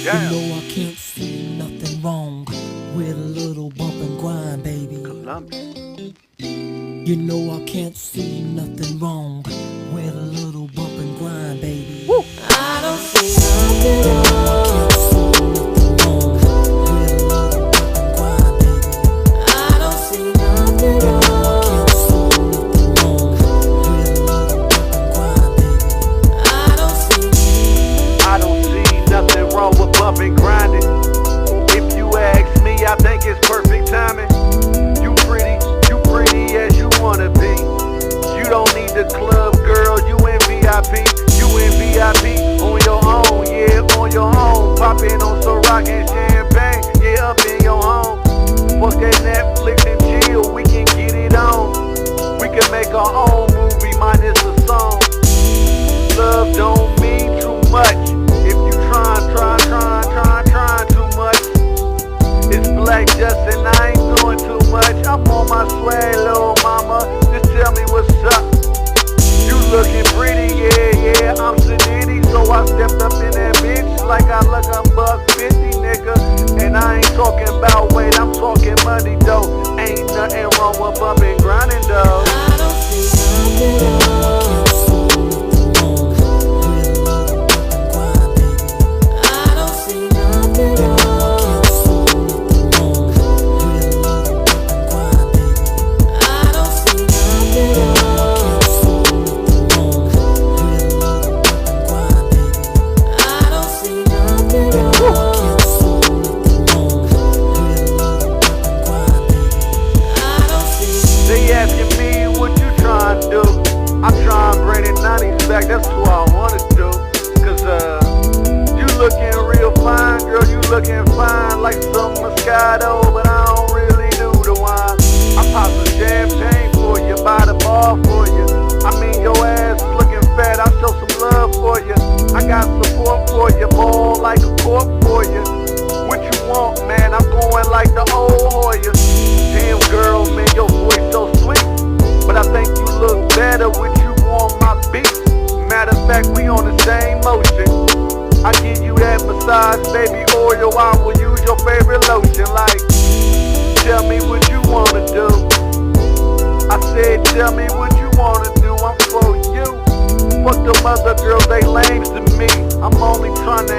Yeah. You know I can't see nothing wrong with a little bump and grind, baby. Columbia. You know I can't see nothing wrong with a little bump and grind, baby. Woo. I don't see nothing wrong. I don't see nothing wrong. I don't see nothing wrong with bumping, grinding. If you ask me, I think it's perfect timing. You pretty as you wanna be. You don't need the club, girl, you in VIP. You in VIP on your own, yeah, on your own. Popping on Ciroc and champagne, yeah, up in your home. Fuck that Netflix and chill, we can get it on. We can make our own movie minus a song. Love don't mean too much. If you trying too much. It's Black Justin, I ain't doing too much. I'm on my swag, little mama. Just tell me what's up. You looking pretty, yeah, I'm sedity. So I stepped up in that bitch like I look a $1.50, nigga. And I ain't talking about weight, I'm talking money, though. Ain't nothing wrong with bumping, grinding, though. I don't see nothing wrong. They asking me what you trying to do. I'm trying to bring the 90s back, that's what I wanna do. Cause you looking real fine, girl, you looking fine like some Moscato, but I don't really do the wine. I pop some champagne for you, buy the bar for you. I mean your ass looking fat, I'll show some love for you. I got support for you, ball like a cork for you. What you want, man, I'm going like the old Hoya. Damn girl, man, your voice so sweet. But I think you look better with you on my beat. Matter of fact, we on the same motion. I give you that massage, baby oil, I will use your favorite lotion. Like, tell me what you wanna do. I said, tell me what you wanna do, I'm for you. Fuck them other girls, they lames to me. I'm only trying to